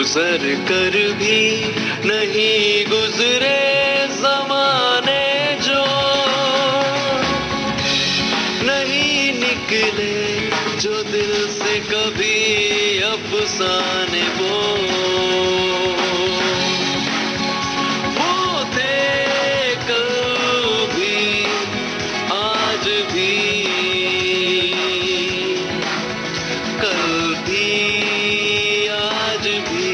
गुजर कर भी नहीं गुजरे ज़माने जो, नहीं निकले जो दिल से कभी अफसाने वो थे कल भी आज भी, कल भी आज भी,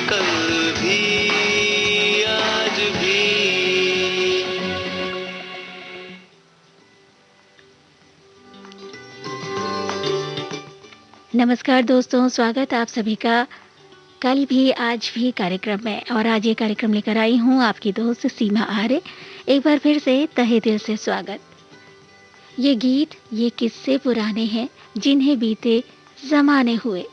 कल भी आज भी। नमस्कार दोस्तों, स्वागत आप सभी का कल भी आज भी कार्यक्रम में। और आज ये कार्यक्रम लेकर आई हूँ आपकी दोस्त सीमा आर्य। एक बार फिर से तहे दिल से स्वागत। ये गीत, ये किस्से पुराने हैं जिन्हें बीते ज़माने हुए।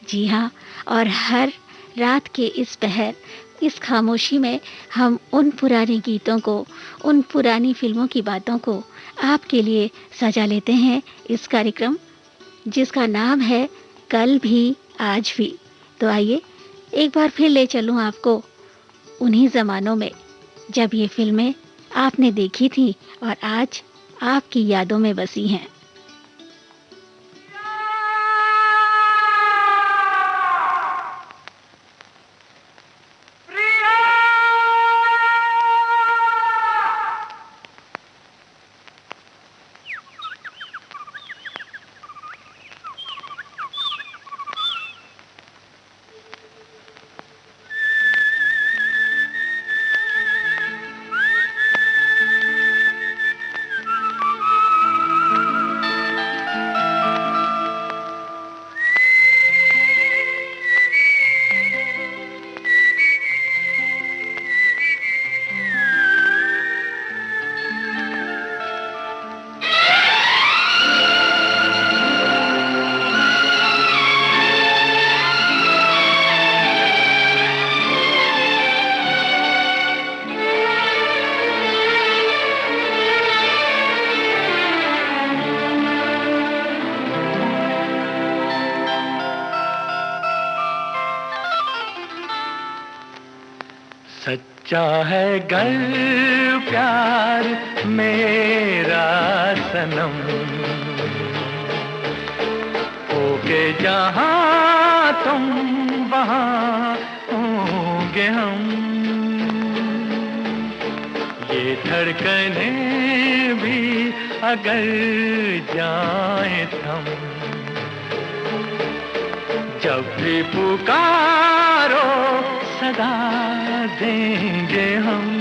जी हाँ, और हर रात के इस पहर, इस खामोशी में हम उन पुराने गीतों को, उन पुरानी फिल्मों की बातों को आपके लिए सजा लेते हैं इस कार्यक्रम जिसका नाम है कल भी आज भी। तो आइए एक बार फिर ले चलूं आपको उन्हीं ज़मानों में जब ये फिल्में आपने देखी थी और आज आपकी यादों में बसी हैं। सच्चा है गर प्यार मेरा सनम, होके जहाँ तुम वहाँ होंगे हम। ये धड़कने भी अगर जाएं थम, जब भी पुकारो सदा देंगे हम।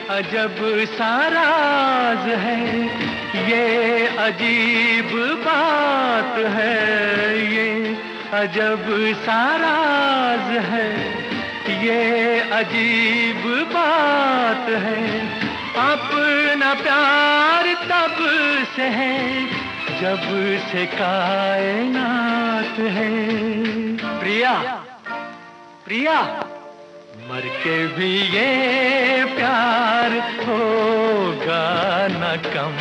अजब सा राज है, ये अजीब बात है। ये अजब सा राज है, ये अजीब बात है। अपना प्यार तब से है जब से कायनात है। प्रिया प्रिया, मर के भी ये प्यार होगा न कम।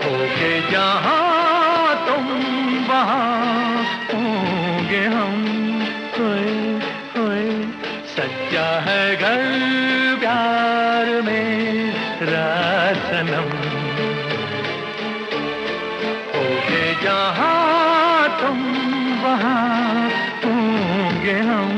होके जहाँ तुम वहाँ होंगे हम। होए होए सच्चा है घर प्यार मेरा सनम। होके जहाँ तुम वहाँ होंगे हम।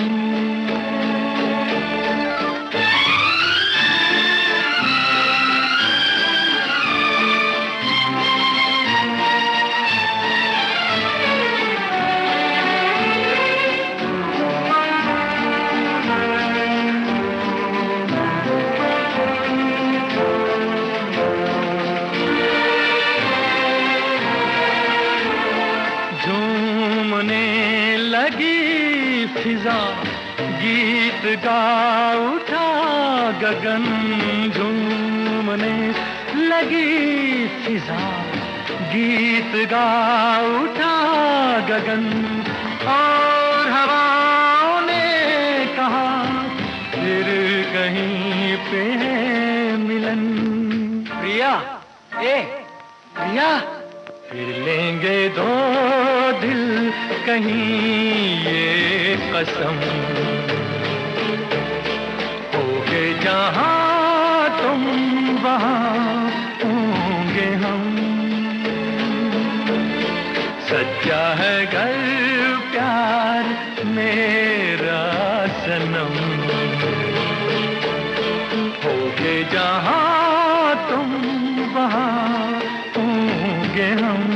गीत गा उठा गगन, झूमने लगी फिजा, गीत गा उठा गगन, और हवाओं ने कहा फिर कहीं पे है मिलन। प्रिया, ए प्रिया, फिर लेंगे दो दिल कहीं ये कसम, होगे जहां तुम वहां होंगे हम। सच्चा है घर प्यार मेरा सनम, होगे जहां तुम वहां होंगे हम।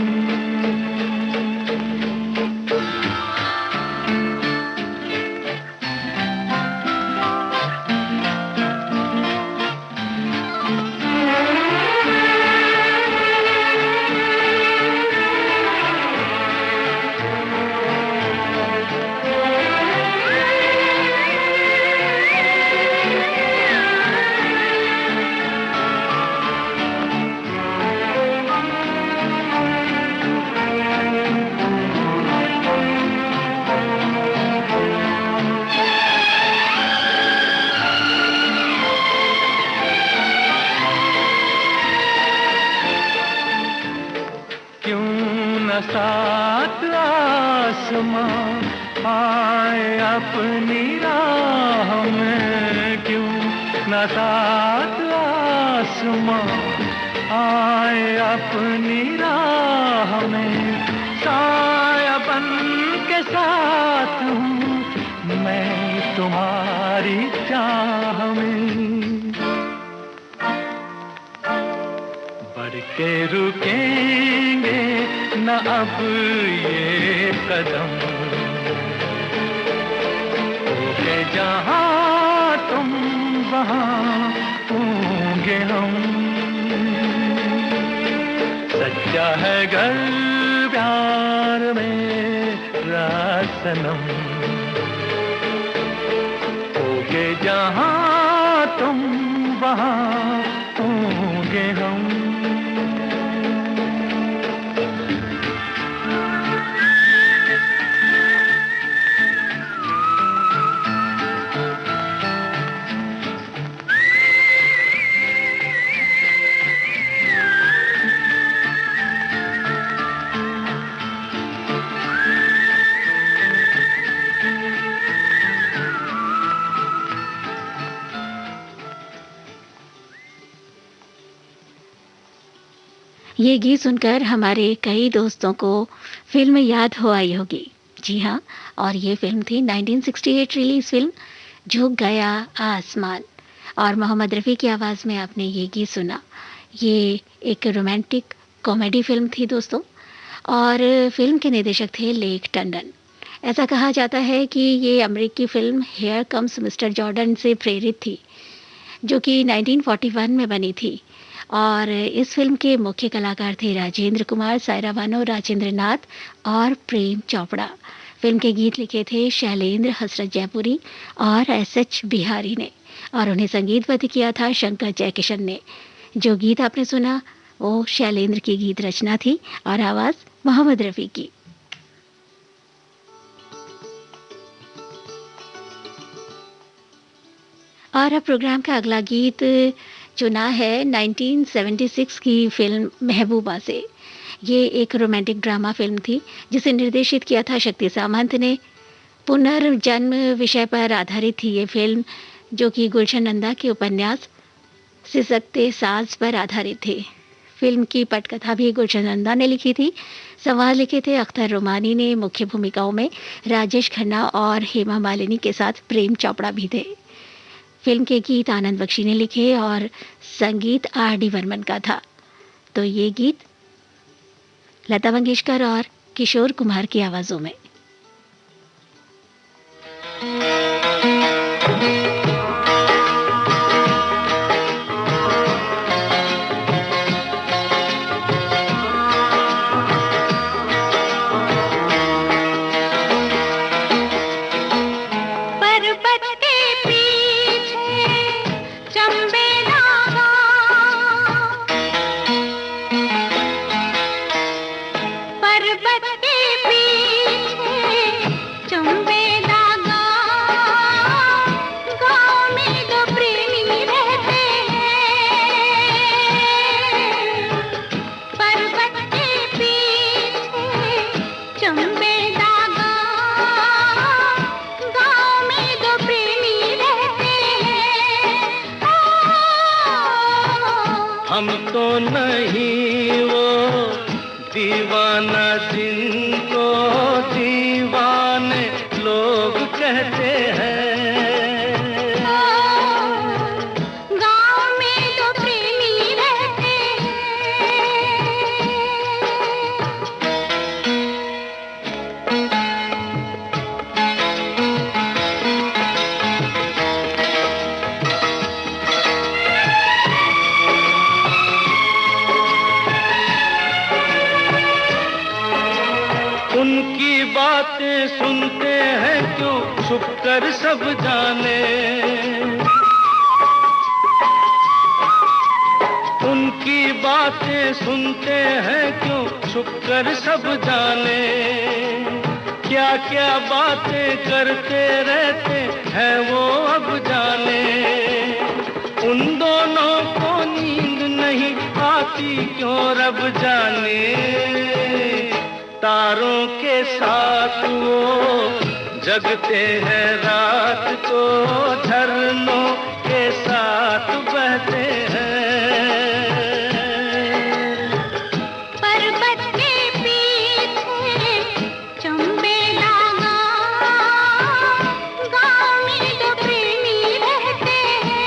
सात आसमां आए अपनी राह में, क्यों न सात आसमां आए अपनी राह में। साया बन के साथ हूँ मैं तुम्हारी चाह में, बढ़ के रुकेंगे न अब ये कदम, होगे जहां तुम वहां होंगे हम। सच्चा है घर प्यार मेरा सनम, होगे जहां तुम वहां होंगे हम। ये गीत सुनकर हमारे कई दोस्तों को फिल्म याद हो आई होगी। जी हाँ, और ये फिल्म थी 1968 रिलीज फिल्म झुक गया आसमान, और मोहम्मद रफ़ी की आवाज़ में आपने ये गीत सुना। ये एक रोमांटिक कॉमेडी फिल्म थी दोस्तों, और फिल्म के निर्देशक थे लेक टंडन। ऐसा कहा जाता है कि ये अमेरिकी film here comes mister Jordan से प्रेरित थी, जो कि 1941 में बनी थी। और इस फिल्म के मुख्य कलाकार थे राजेंद्र कुमार, सायरा बानो, राजेंद्र नाथ और प्रेम चोपड़ा। फिल्म के गीत लिखे थे शैलेंद्र, हसरत जयपुरी और एस.एच. बिहारी ने, और उन्हें संगीतबद्ध किया था शंकर जयकिशन ने। जो गीत आपने सुना वो शैलेंद्र की गीत रचना थी और आवाज़ मोहम्मद रफ़ी की। और अब प्रोग्राम का अगला गीत चुना है 1976 की फिल्म महबूबा से। ये एक रोमांटिक ड्रामा फिल्म थी जिसे निर्देशित किया था शक्ति सामंत ने। पुनर्जन्म विषय पर आधारित थी ये फिल्म, जो कि गुलशन नंदा के उपन्यास सिसकते साज पर आधारित थी। फिल्म की पटकथा भी गुलशन नंदा ने लिखी थी। संवाद लिखे थे अख्तर रोमानी ने। मुख्य भूमिकाओं में राजेश खन्ना और हेमा मालिनी के साथ प्रेम चोपड़ा भी थे। फिल्म के गीत आनंद बख्शी ने लिखे और संगीत R.D. बर्मन का था। तो ये गीत लता मंगेशकर और किशोर कुमार की आवाज़ों में। पर्वत हम तो नहीं वो दीवाना जिनको दीवाने लोग कहते हैं। उनकी बातें सुनते हैं क्यों छुप कर सब जाने, उनकी बातें सुनते हैं क्यों छुप कर सब जाने। क्या क्या बातें करते रहते हैं वो अब जाने। उन दोनों को नींद नहीं आती क्यों रब जाने। तारों के साथ वो जगते हैं रात को, झरनों के साथ बहते हैं। पर्वत के पीछे चंबेला गाँव में तो प्रेमी रहते हैं।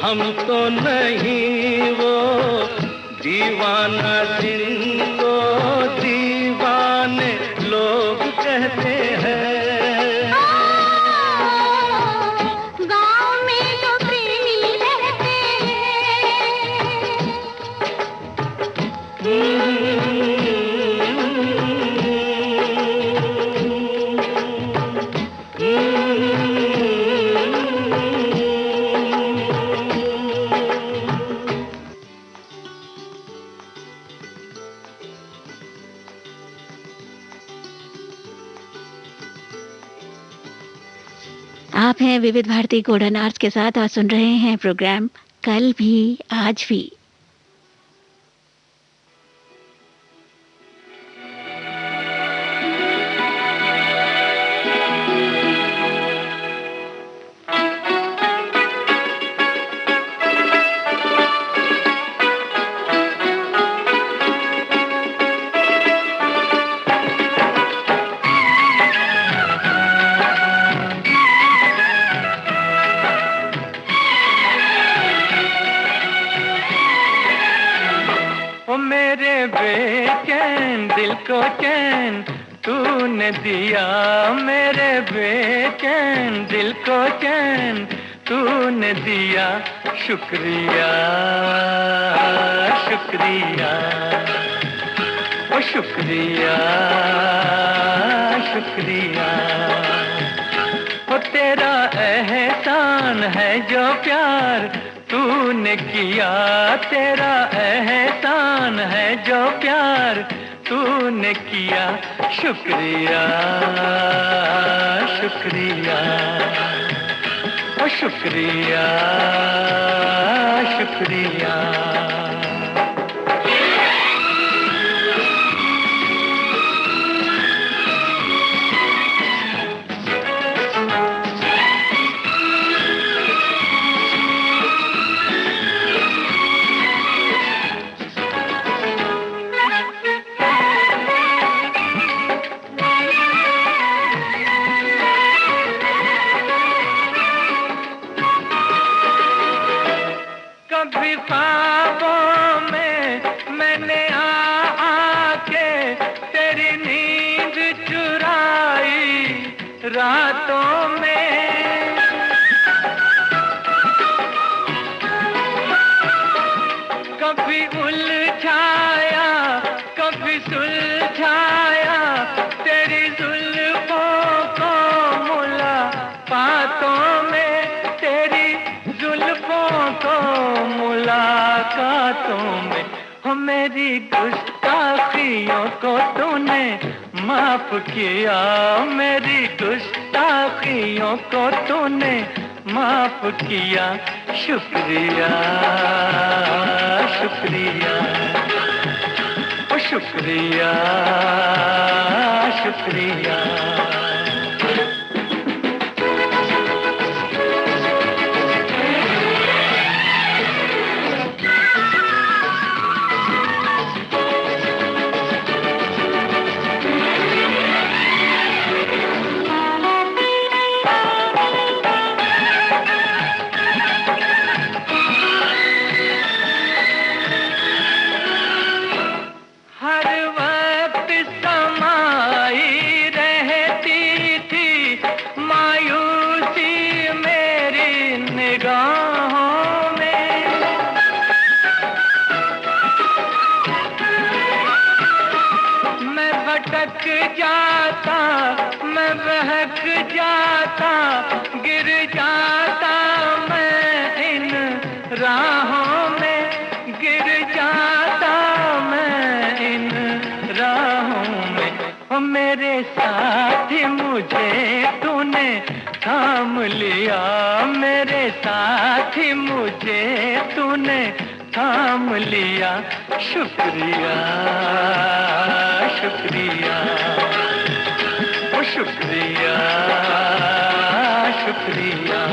हम तो नहीं वो दीवाना जिनको दीवाने लोग कहते हैं। गाँव में तो प्रेमी रहते आप हैं विविध भारती गोल्डन आर्ट्स के साथ और सुन रहे हैं प्रोग्राम कल भी आज भी। बेचैन दिल को चैन तूने दिया, मेरे बेचैन दिल को चैन तूने दिया। शुक्रिया शुक्रिया ओ शुक्रिया शुक्रिया। ओ तेरा एहसान है जो प्यार तूने किया, तेरा एहसान है जो प्यार तूने किया। शुक्रिया शुक्रिया ओ शुक्रिया शुक्रिया। कभी ख्वाबों रातों में। कभी उलझाया कभी सुलझाया तेरी जुल्फों को मुलाकातों में, तेरी जुल्फों को मुलाकातों में। हो मेरी गुस्ताखियों को तूने माफ किया, मेरी गुस्ताखियों को तूने माफ किया। शुक्रिया शुक्रिया ओ शुक्रिया शुक्रिया। जाता मैं बहक जाता, गिर जाता मैं इन राहों में, गिर जाता मैं इन राहों में। ओ मेरे साथी मुझे तूने थाम लिया, मेरे साथी मुझे तूने थाम लिया। शुक्रिया शुक्रिया ओ शुक्रिया शुक्रिया।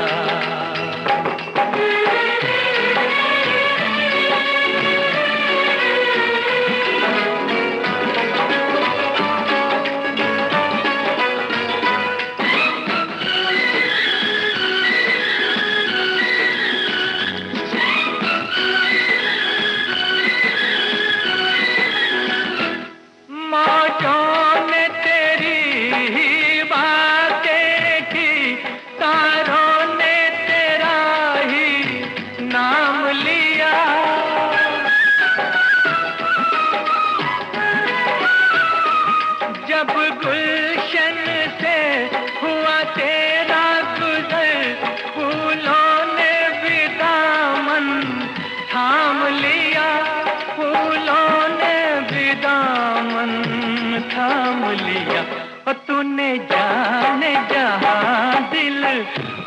तूने जाने जहां दिल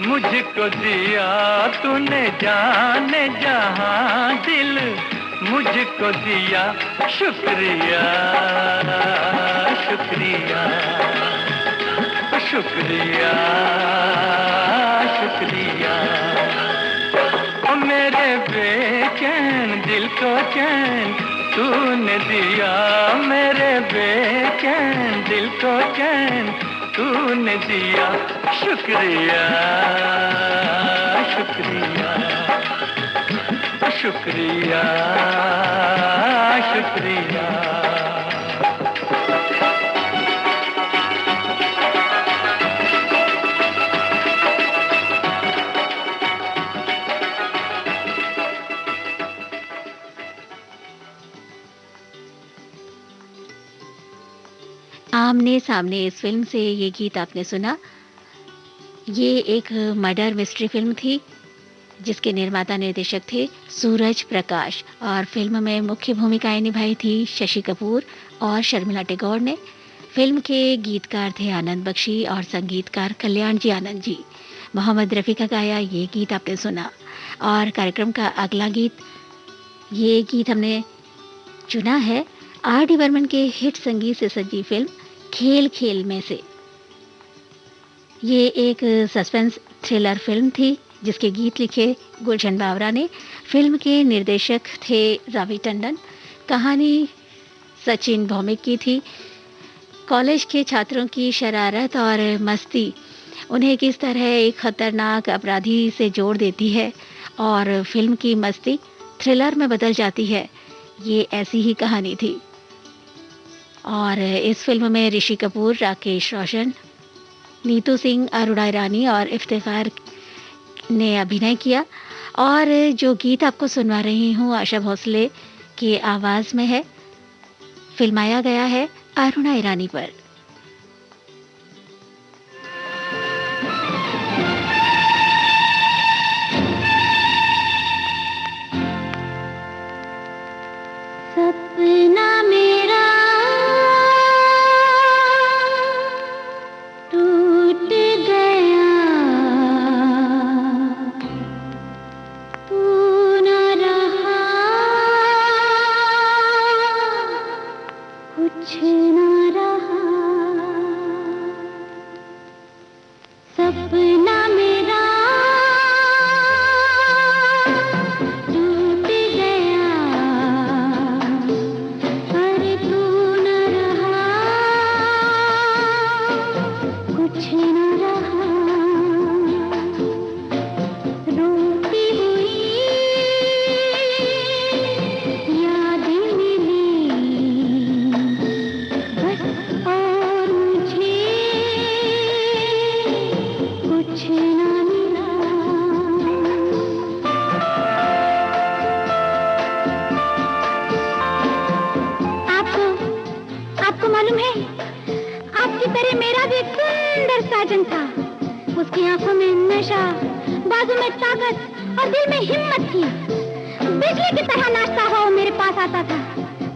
मुझको दिया, तूने जाने जहां दिल मुझको दिया। शुक्रिया शुक्रिया शुक्रिया शुक्रिया। ओ मेरे बेचैन दिल को चैन तूने दिया, मेरे बेचैन दिल को चैन तूने दिया। शुक्रिया शुक्रिया शुक्रिया शुक्रिया। आमने सामने इस फिल्म से ये गीत आपने सुना। ये एक मर्डर मिस्ट्री फिल्म थी जिसके निर्माता निर्देशक थे सूरज प्रकाश, और फिल्म में मुख्य भूमिकाएं निभाई थी शशि कपूर और शर्मिला टैगोर ने। फिल्म के गीतकार थे आनंद बख्शी और संगीतकार कल्याण जी आनंद जी। मोहम्मद रफ़ी का गाया ये गीत आपने सुना। और कार्यक्रम का अगला गीत, ये गीत हमने चुना है आर डी बर्मन के हिट संगीत से सजी फिल्म खेल खेल में से। ये एक सस्पेंस थ्रिलर फिल्म थी जिसके गीत लिखे गुलशन बावरा ने। फिल्म के निर्देशक थे रावी टंडन। कहानी सचिन भौमिक की थी। कॉलेज के छात्रों की शरारत और मस्ती उन्हें किस तरह एक खतरनाक अपराधी से जोड़ देती है और फिल्म की मस्ती थ्रिलर में बदल जाती है, ये ऐसी ही कहानी थी। और इस फिल्म में ऋषि कपूर, राकेश रोशन, नीतू सिंह, अरुणा ईरानी और इफ्तिखार ने अभिनय किया। और जो गीत आपको सुनवा रही हूँ आशा भोसले की आवाज में है, फिल्माया गया है अरुणा ईरानी पर। सपना मेरा टूट गया, तू न रहा, कुछ न रहा। सपना मेरा टूट गया, अरे तू न रहा, कुछ न रहा। रोती हुई यादें मिली बस, और मुझे कुछ न मिला। आपको मालूम है, आपकी तरह मेरा भी एक सुंदर साजन था। उसकी आंखों में नशा, बाजू में ताकत और दिल में हिम्मत थी। बिजली की तरह नाचता हुआ वो मेरे पास आता था,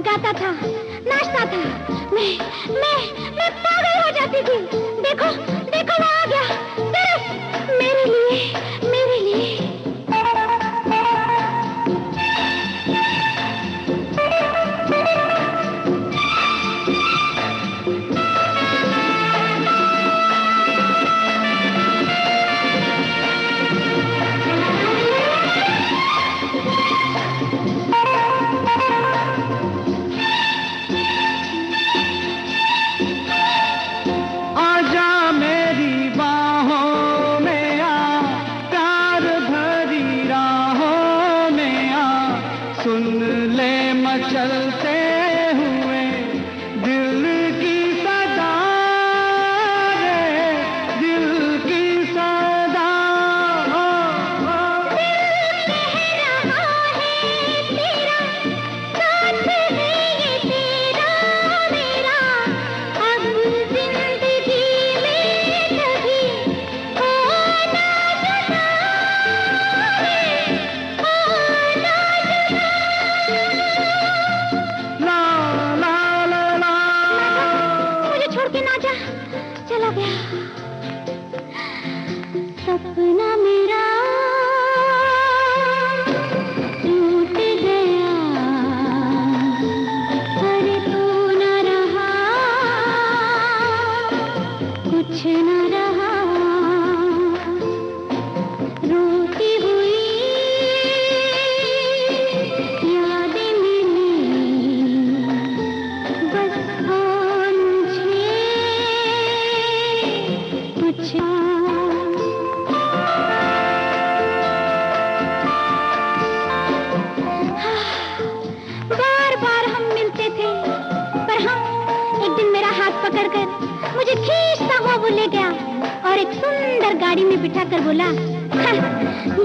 गाता था, नाचता था। मैं पागल हो जाती थी। देखो देखो, वो आ गया, सिर्फ मेरे लिए, मेरे लिए। आजा मेरी बाहों में आ, प्यार भरी राहों में आ, सुन ले मचलते हुए दिल की सदा रे, दिल की सदा। ला ला ला ला। मुझे छोड़ के ना जा, चला गया। सपना मेरा टूट गया, अरे तू न रहा, कुछ न रहा। रोती हुई यादें मिली बस, और मुझे कुछ। बार बार हम मिलते थे, पर हम एक दिन मेरा हाथ पकड़कर मुझे खींचता हुआ वो ले गया और एक सुंदर गाड़ी में बिठाकर बोला,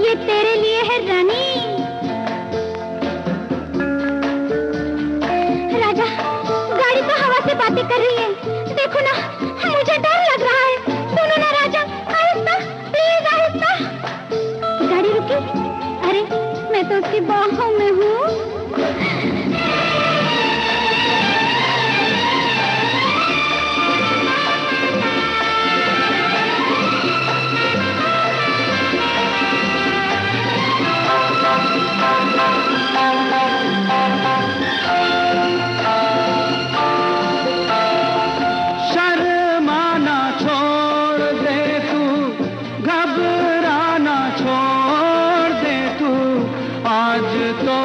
ये तेरे लिए है रानी। राजा, गाड़ी तो हवा से बातें कर रही है, देखो ना, मुझे डर लग रहा है। सुनो ना राजा, आहिस्ता, प्लीज आहिस्ता। गाड़ी रुकी। अरे मैं तो उसकी बाहों में हूँ। शर्माना छोड़ दे तू, घबराना छोड़ दे तू, आज तो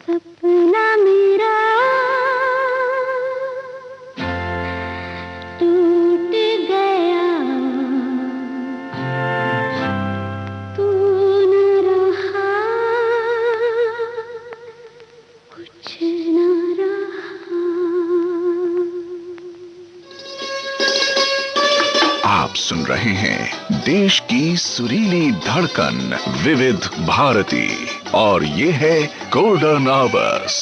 सपना मेरा टूट गया, तू न रहा, कुछ न रहा। आप सुन रहे हैं देश की सुरीली धड़कन विविध भारती और ये है गोल्डन आवर्स।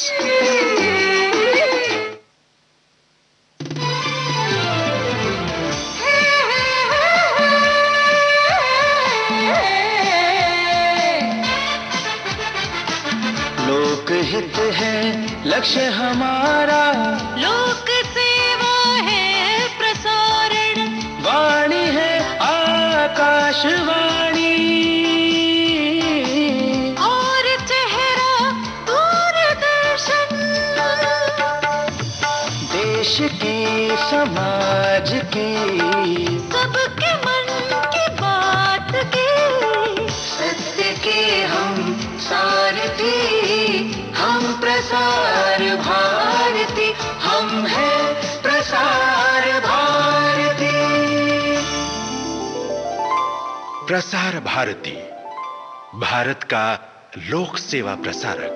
लोकहित है लक्ष्य हमारा, लोक सेवा है प्रसारण, वाणी है आकाशवाणी, और चेहरा दूरदर्शन। देश की समाज की सबके मन की बात की, सत्य के हम सारथी, हम प्रसार भारती, हम है प्रसार भारती। प्रसार भारती, भारत का लोक सेवा प्रसारक।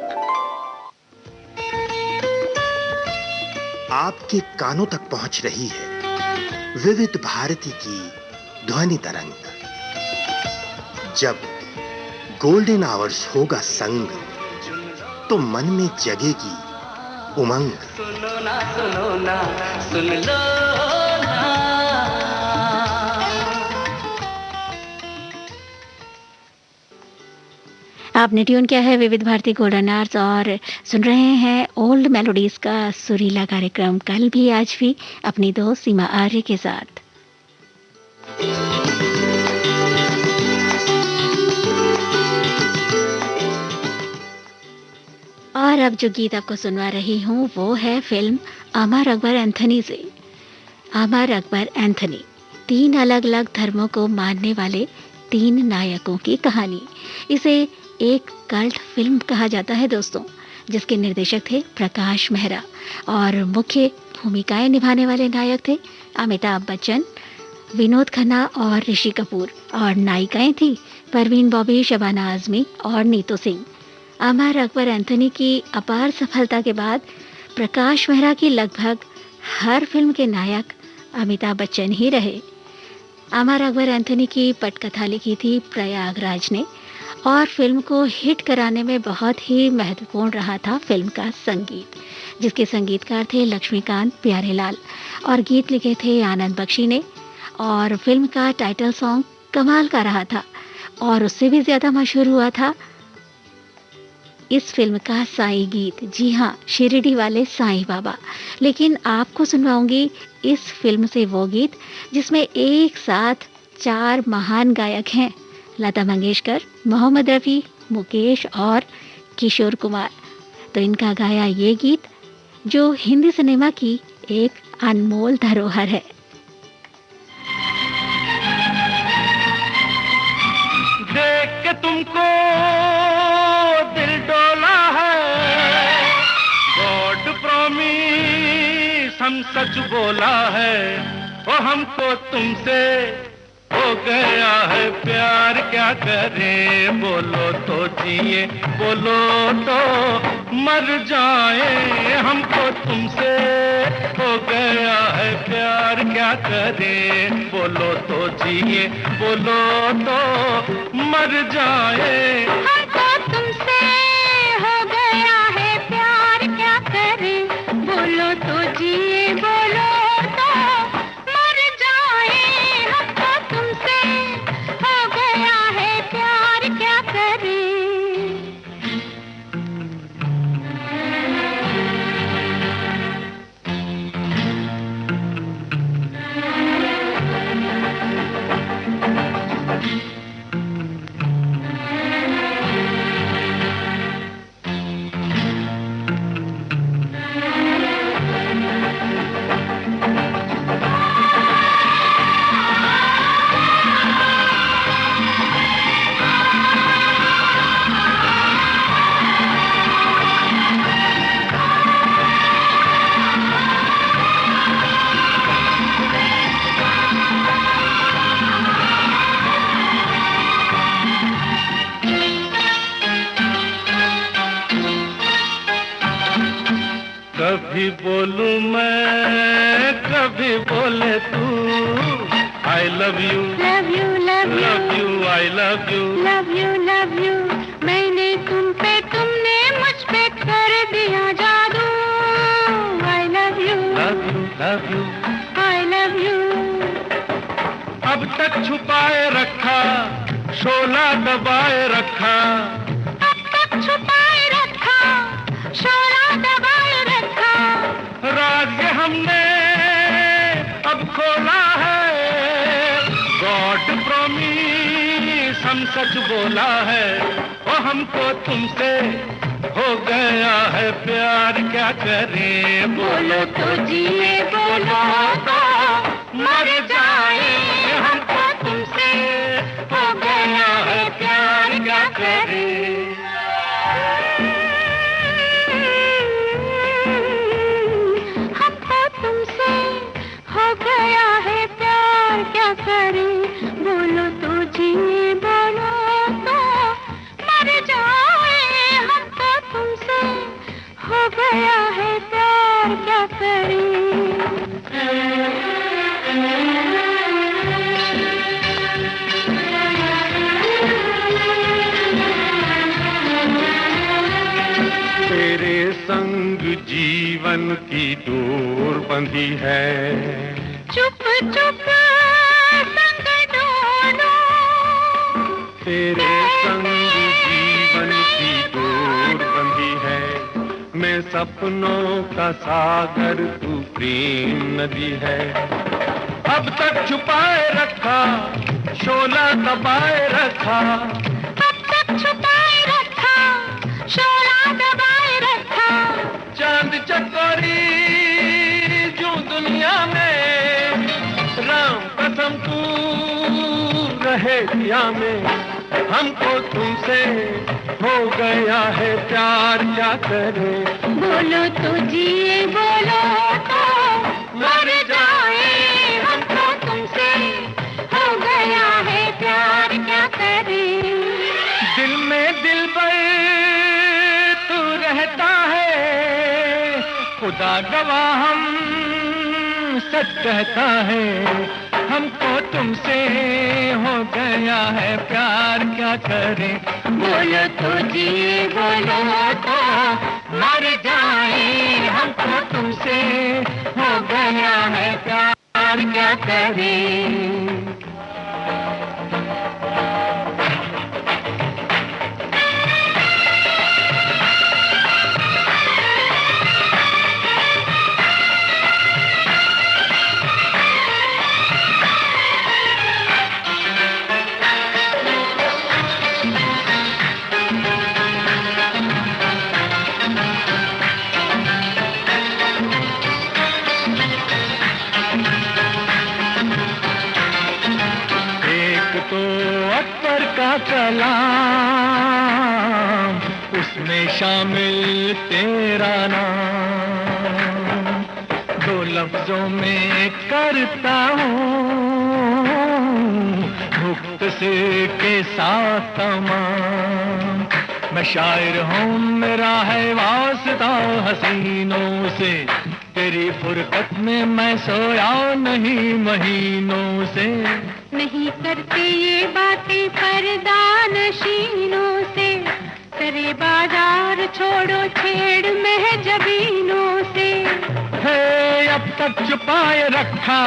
आपके कानों तक पहुंच रही है विविध भारती की ध्वनि तरंग। जब गोल्डन आवर्स होगा संग, तो मन में जगेगी उमंग। सुनो ना सुनो ना सुन लो ना। आपने ट्यून किया है विविध भारती गोल्डन आवर्स और सुन रहे हैं ओल्ड मेलोडीज का सुरीला कार्यक्रम कल भी आज भी अपनी दोस्त सीमा आर्य के साथ। और अब जो गीत आपको सुनवा रही हूँ वो है फिल्म अमर अकबर एंथनी से। अमर अकबर एंथनी, 3 अलग अलग धर्मों को मानने वाले 3 नायकों की कहानी। इसे एक कल्ट फिल्म कहा जाता है दोस्तों, जिसके निर्देशक थे प्रकाश मेहरा और मुख्य भूमिकाएं निभाने वाले नायक थे अमिताभ बच्चन, विनोद खन्ना और ऋषि कपूर, और नायिकाएं थी परवीन बॉबी, शबाना आजमी और नीतू सिंह। अमर अकबर एंथनी की अपार सफलता के बाद प्रकाश मेहरा की लगभग हर फिल्म के नायक अमिताभ बच्चन ही रहे। अमर अकबर एंथनी की पटकथा लिखी थी प्रयागराज ने, और फिल्म को हिट कराने में बहुत ही महत्वपूर्ण रहा था फिल्म का संगीत, जिसके संगीतकार थे लक्ष्मीकांत प्यारेलाल और गीत लिखे थे आनंद बख्शी ने। और फिल्म का टाइटल सॉन्ग कमाल का रहा था, और उससे भी ज़्यादा मशहूर हुआ था इस फिल्म का साईं गीत। जी हाँ, शिरडी वाले साईं बाबा। लेकिन आपको सुनवाऊंगी इस फिल्म से वो गीत जिसमें एक साथ 4 महान गायक हैं, लता मंगेशकर, मोहम्मद रफ़ी, मुकेश और किशोर कुमार। तो इनका गाया ये गीत जो हिंदी सिनेमा की एक अनमोल धरोहर है। देख के तुमको दिल डोला है, गॉड प्रॉमिस हम सच बोला है, वो हमको तुमसे हो गया है प्यार, क्या करें बोलो तो जिए, बोलो तो मर जाए, हमको तुमसे हो गया है प्यार, क्या करें बोलो तो जिए, बोलो तो मर जाए। हमको तुमसे हो गया है प्यार, क्या करें बोलो तो जिए, बोलो तो मर जाए। हमको तुमसे हो गया है प्यार, क्या करें। कभी बोलूं मैं, कभी बोले तू, I love you, love you love you love you, I love you, love you मैंने तुम पे, तुमने मुझ पे कर दिया जादू। I love you, love you, love you। I love you। अब तक छुपाए रखा, शोला दबाए रखा, अब तक छुपाए रखा, शोला दबाए रखा, राज ये हमने अब खोला है। गॉड प्रॉमिस हम सच बोला है, ओ हमको तुमसे हो गया है प्यार, क्या करें बोलो तो जिए, बोलो तो मर जाए, हमको तुमसे हो गया है प्यार, क्या करें। हमको तुमसे हो गया है प्यार, क्या करें बोलो तो जिए, बोलो तो मर जाए, हमको तुमसे हो गया है प्यार, क्या करें। तेरे संग जीवन की डोर बंधी है, चुप चुप संग डोलो, तेरे संग जीवन की डोर बंधी है। मैं सपनों का सागर, तू प्रेम नदी है। अब तक छुपाए रखा, शोला दबाए रखा, अब तक छुपाए रखा, शोला दबाए रखा, चांद चकोरी जो दुनिया में, राम कसम तू रहे दिया में, हमको तुमसे हो गया है प्यार, क्या करें बोलो तो जिए, बोलो तो मर जाए, हमको तुमसे हो गया है प्यार, क्या करें। दिल में दिल पर तू रहता है, खुदा गवाह हम सच कहता है, हमको तुमसे हो गया है प्यार, क्या करें बोलो तो जिए, बोलो तो मर जाए, हमको तुमसे हो गया है प्यार, क्या करें। कलाम, उसमें शामिल तेरा नाम, दो लफ्जों में करता हूँ मुख्तसर के साथ तमाम। मैं शायर हूँ, मेरा है वास्ता हसीनों से, तेरी फुरकत में मैं सोया नहीं महीनों से। नहीं करते ये बातें पर्दा नशीनों से, करे बाजार छोड़ो छेड़ महजबीनों से। है अब तक छुपाए रखा,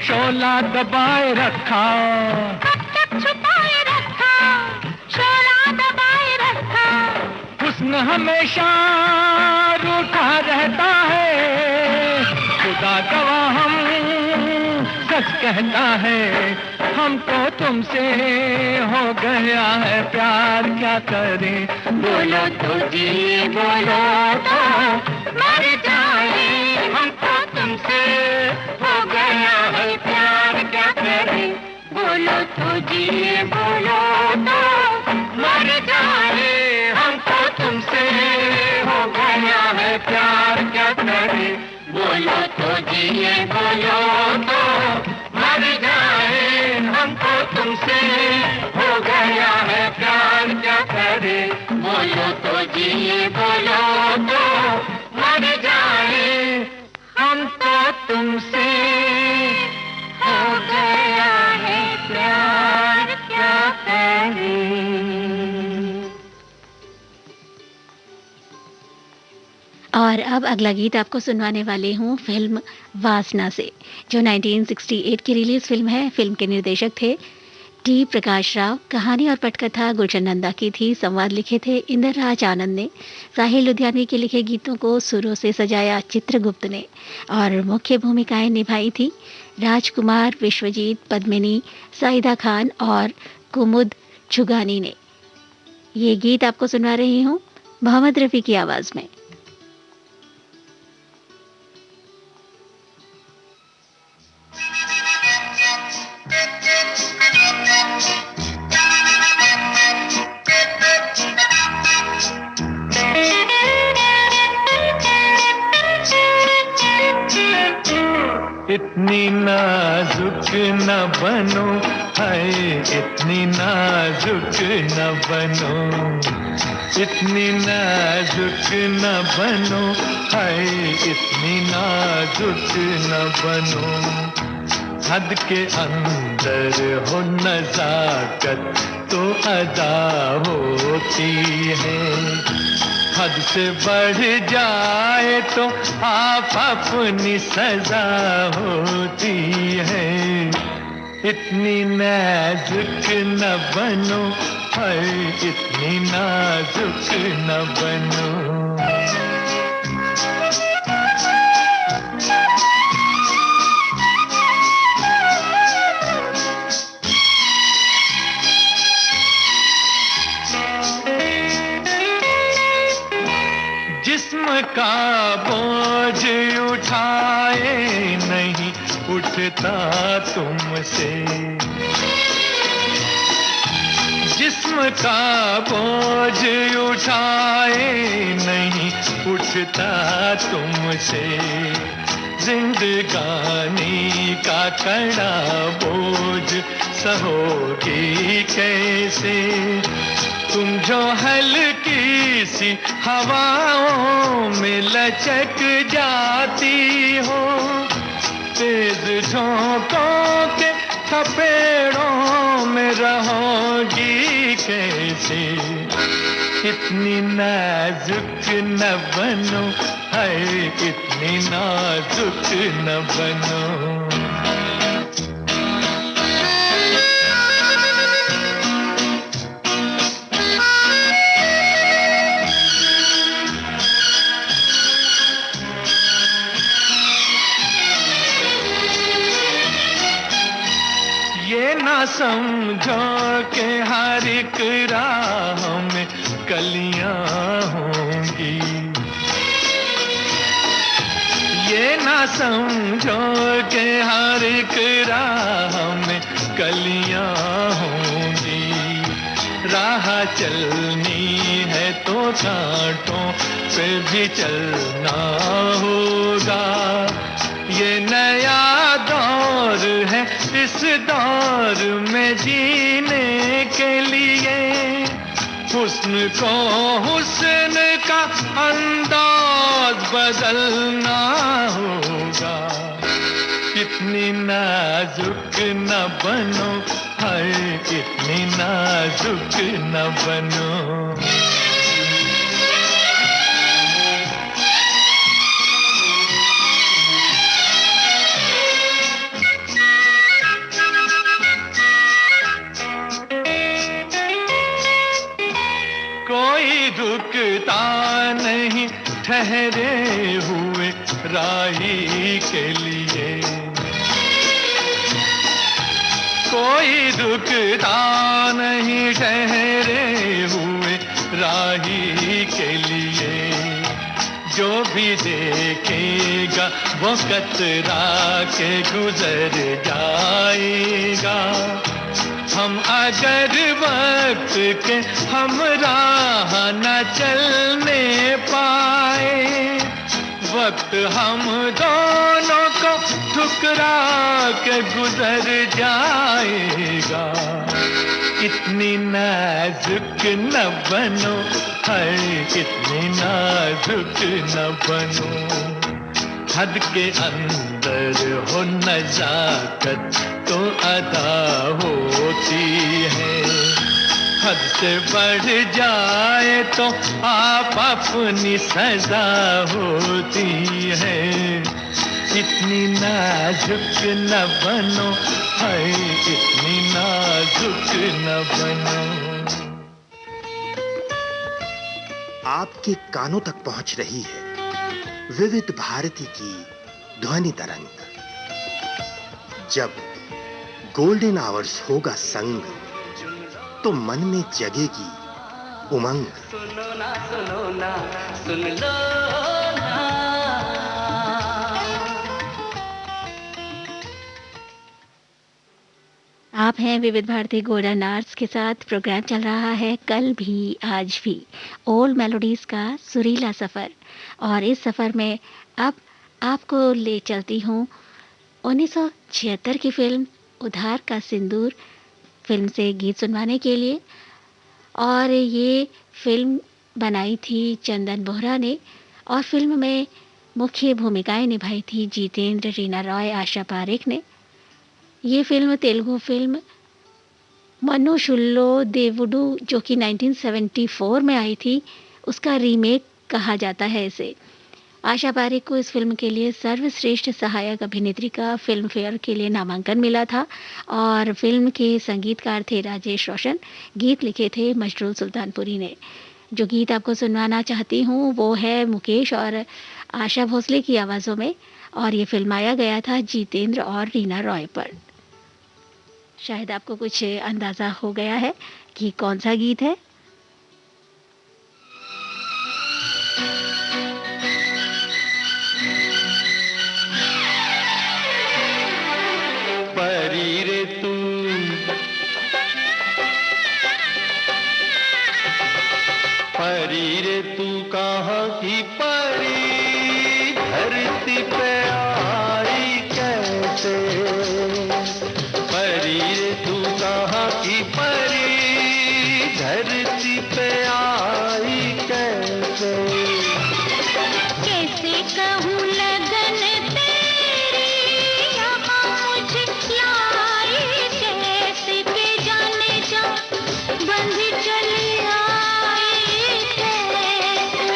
शोला दबाए रखा, अब तक छुपाए रखा, शोला दबाए रखा। हुस्न हमेशा रूठा रहता है, खुदा गवाह हम सच कहता है, हमको तुमसे हो गया है प्यार, क्या करें बोलो तो जी, बोलो तो मर जाए, हमको तुमसे हो गया है प्यार, क्या करें बोलो तो जी, बोलो तो मर जाए, हमको तुमसे हो गया है प्यार, क्या करें बोलो तो जिए, बोलो तो मर जाए, हमको तुमसे हो गया है प्यार, क्या करें बोलो तो जिए, बोलो तो मर जाए। और अब अगला गीत आपको सुनवाने वाले हूँ फिल्म वासना से, जो 1968 की रिलीज फिल्म है। फिल्म के निर्देशक थे टी प्रकाश राव। कहानी और पटकथा गुलशन नंदा की थी। संवाद लिखे थे इंदर राज आनंद ने। साहिल लुधियानवी के लिखे गीतों को सुरों से सजाया चित्रगुप्त ने, और मुख्य भूमिकाएं निभाई थी राजकुमार, विश्वजीत, पद्मिनी, साइदा खान और कुमुद छुगानी ने। ये गीत आपको सुनवा रही हूँ मोहम्मद रफ़ी की आवाज़ में। इतनी नाजुक न बनो, हाय इतनी नाजुक न बनो, इतनी नाजुक न बनो, हाय इतनी नाजुक न बनो। हद के अंदर हो नज़ाकत तो अदा होती है, हद से बढ़ जाए तो आप अपनी सजा होती है। इतनी नाजुक न बनो, हाय इतनी नाजुक न बनो। जिस्म का बोझ उठाए नहीं उठता तुमसे, जिस्म का बोझ उठाए नहीं उठता तुमसे। जिंदगानी का कड़ा बोझ सहोगी कैसे, तुम जो हल्की सी हवाओं में लचक जाती हो, तेज झोंकों के थपेड़ों में रहोगी कैसे। इतनी नाजुक न बनो, हाय इतनी नाजुक न बनो। ना समझो कि हर एक राह में कलियां होंगी, ये ना समझो कि हर एक राह में कलियां होंगी। राह चलनी है तो कांटों पे भी चलना होगा। ये नया दौर है, इस दौर में जीने के लिए हुस्न को हुस्न का अंदाज बदलना होगा। इतनी नाजुक न बनो, हाय इतनी नाजुक न बनो। कोई रुकता नहीं ठहरे हुए राही के लिए, कोई रुकता नहीं ठहरे हुए राही के लिए। जो भी देखेगा वो कतरा के गुजर जाएगा। हम अगर वक्त के हमराह न चलने पाए, वक्त हम दोनों को ठुकरा के गुजर जाएगा। इतनी नाजुक न बनो, हाय इतनी नाजुक न बनो। हद के अंदर हो नज़ाकत तो अदा होती है, हद से बढ़ जाए तो आप अपनी सजा होती है। इतनी नाजुक न बनो, हाय इतनी नाजुक न बनो। आपके कानों तक पहुंच रही है विविध भारती की ध्वनि तरंग। जब गोल्डन आवर्स होगा संग, तो मन में जगेगी उमंग। सुनो ना सुन लो ना। आप हैं विविध भारती गोल्डन आवर्स के साथ। प्रोग्राम चल रहा है कल भी आज भी, ओल्ड मेलोडीज का सुरीला सफर। और इस सफर में अब आपको ले चलती हूँ 1976 की फिल्म उधार का सिंदूर फिल्म से गीत सुनवाने के लिए। और ये फिल्म बनाई थी चंदन बोहरा ने, और फिल्म में मुख्य भूमिकाएं निभाई थी जितेंद्र, रीना रॉय, आशा पारेख ने। ये फिल्म तेलुगु फिल्म मनुशुल्लो देवुडू जो कि 1974 में आई थी, उसका रीमेक कहा जाता है इसे। आशा पारेख को इस फिल्म के लिए सर्वश्रेष्ठ सहायक अभिनेत्री का फिल्म फेयर के लिए नामांकन मिला था। और फिल्म के संगीतकार थे राजेश रोशन, गीत लिखे थे मशरूल सुल्तानपुरी ने। जो गीत आपको सुनवाना चाहती हूँ वो है मुकेश और आशा भोसले की आवाज़ों में, और ये फिल्माया गया था जितेंद्र और रीना रॉय पर। शायद आपको कुछ अंदाज़ा हो गया है कि कौन सा गीत है। परी रे तू, परी रे तू कहाँ की परी, धरती पे आई कैसे। परी रे तू कहाँ की परी, धरती पे आई कैसे। कैसे कहूँ लगन तेरी यहाँ मुझे लाई, कैसे के जाने जा बंध चली आई कैसे।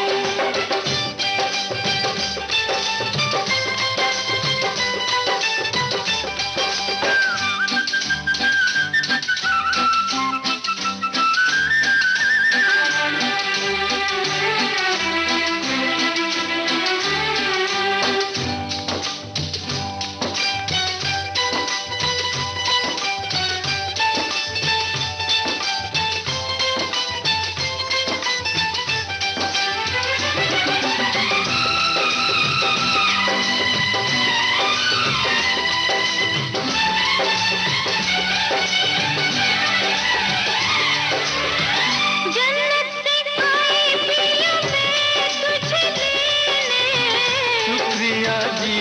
जन्नत से आई पिया मैं तुझे लेने, शुक्रिया जी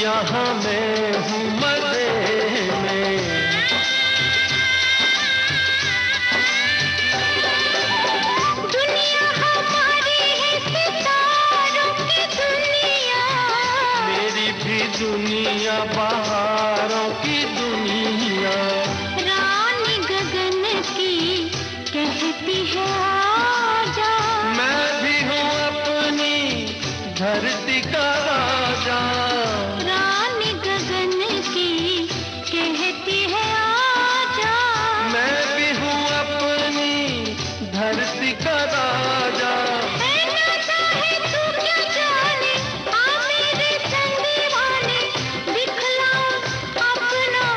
यहाँ मैं हूँ मजे में। दुनिया हमारी है सितारों की दुनिया, मेरी भी दुनिया बहारों की दुनिया। रानी गगन की कहती है आजा, मैं भी हूँ अपनी धरती का राजा। रानी गगन की कहती है आजा। मैं भी हूँ अपनी धरती का राजा। है ना चाहे तू क्या जाने, आ मेरे संग दीवाने, दिखलाऊं अपना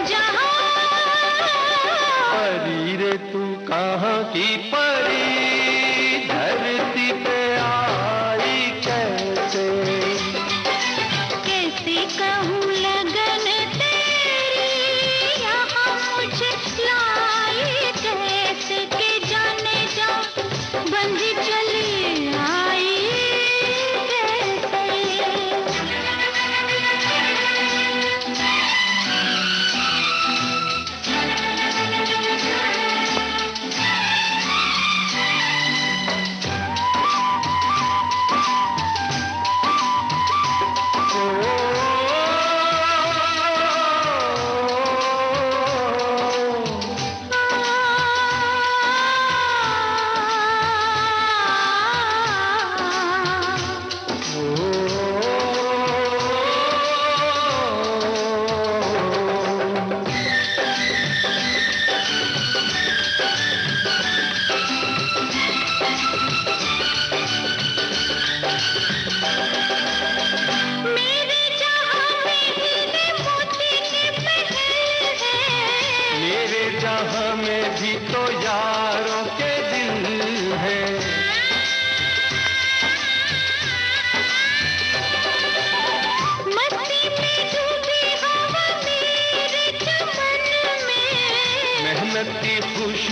जहां। परी रे तू कहाँ की परी, धरती पे आई कैसे।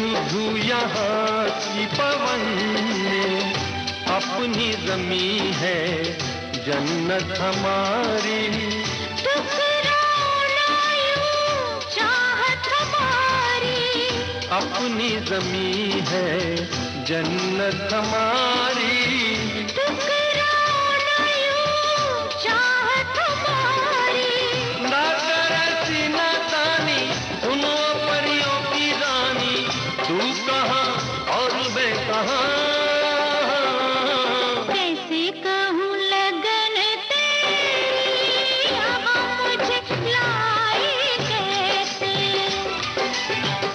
शुद्धू यहाँ की पवन में, अपनी ज़मीं है जन्नत हमारी। अपनी ज़मीं है जन्नत हमारी। ना करती ना तानी सुनो परियों की रानी, तू कहाँ और मैं कहाँ। कैसे कहूँ लगन तेरी यहाँ मुझे लाई कैसे।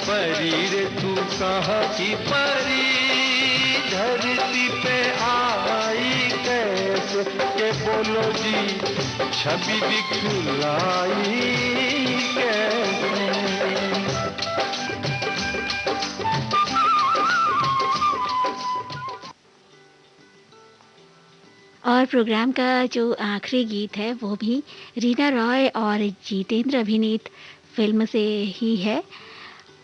परी रे तू कहाँ की परी, धरती पे आई कैसे, के बोलो जी छवि दिखलाई कैसे। और प्रोग्राम का जो आखिरी गीत है वो भी रीना रॉय और जितेंद्र अभिनीत फिल्म से ही है।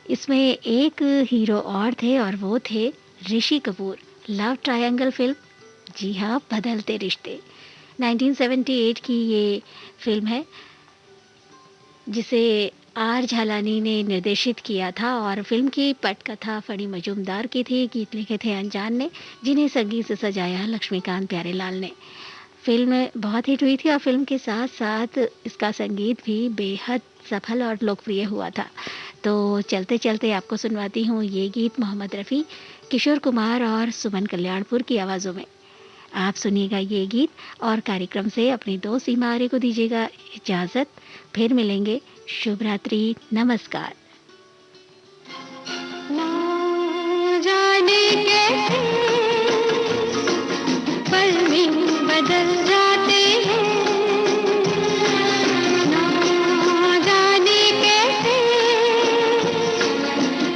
इसमें एक हीरो और थे और वो थे Rishi Kapoor. Love triangle film, जी हाँ, बदलते रिश्ते, 1978 की ये फिल्म है जिसे आर झालानी ने निर्देशित किया था और फिल्म की पटकथा फणी मजूमदार की थी। गीत लिखे थे अनजान ने, जिन्हें संगीत से सजाया लक्ष्मीकांत प्यारेलाल ने। फिल्म बहुत हिट हुई थी और फिल्म के साथ साथ इसका संगीत भी बेहद सफल और लोकप्रिय हुआ था। तो चलते चलते आपको सुनवाती हूँ ये गीत मोहम्मद रफ़ी, किशोर कुमार और सुमन कल्याणपुर की आवाज़ों में। आप सुनिएगा ये गीत और कार्यक्रम से अपनी दोस्त सीमा आर्य को दीजिएगा इजाज़त। फिर मिलेंगे। शुभ रात्रि, नमस्कार। ना जाने कैसे पल में बदल जाते हैं, ना जाने कैसे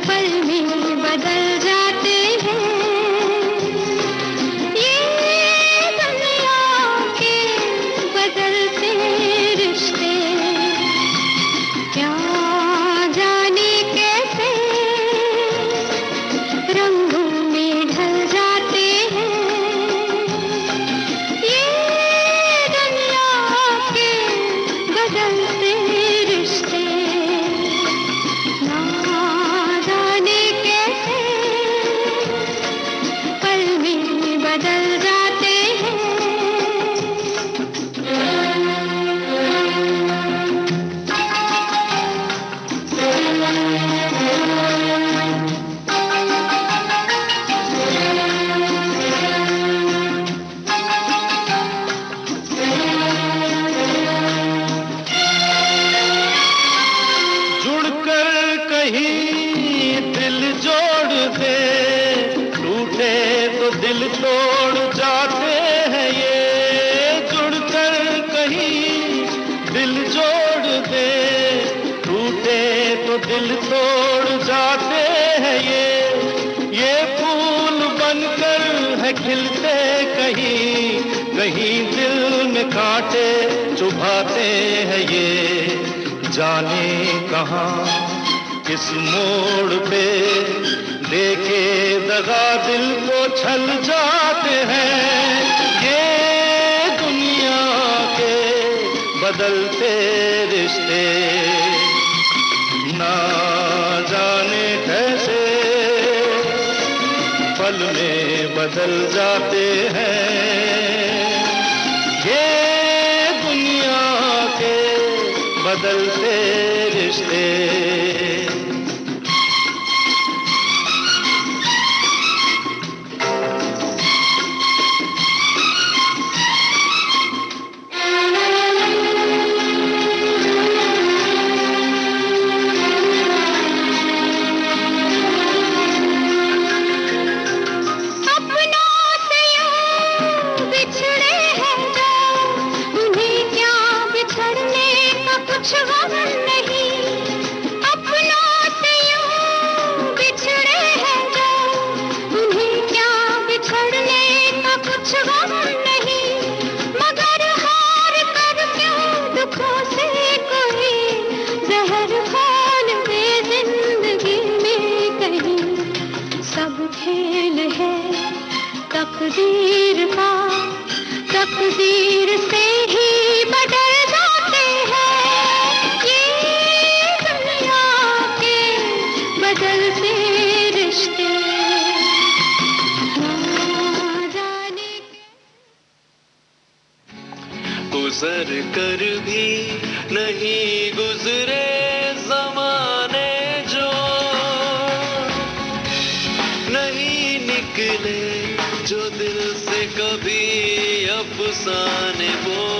पल में बदल जाते हैं। ये दुनिया के बदलते रिश्ते, क्या जाने कैसे रंगों में ढल जाते हैं। ये दुनिया के बदलते रिश्ते, ना जाने कैसे पल में बदल जाते हैं। जुड़कर कहीं दिल जोड़ दे, टूटे तो दिल तोड़ जाते हैं ये। जुड़कर कहीं दिल जोड़ दे, टूटे तो दिल तोड़ जाते हैं ये फूल बनकर है खिलते कहीं, कहीं दिल में कांटे चुभाते हैं ये। जाने कहाँ किस मोड़ पे देखे दगा दिल को छल जाते हैं। ये दुनिया के बदलते रिश्ते, ना जाने कैसे पल में बदल जाते हैं। ये दुनिया के बदलते रिश्ते। कुछ गम नहीं, तकदीर से ही बदल जाते हैं ये दुनिया के बदलते रिश्ते ना जाने गुजर कर भी नहीं गुजरे जमाने जो नहीं निकले जो दिल से कभी अफसाने वो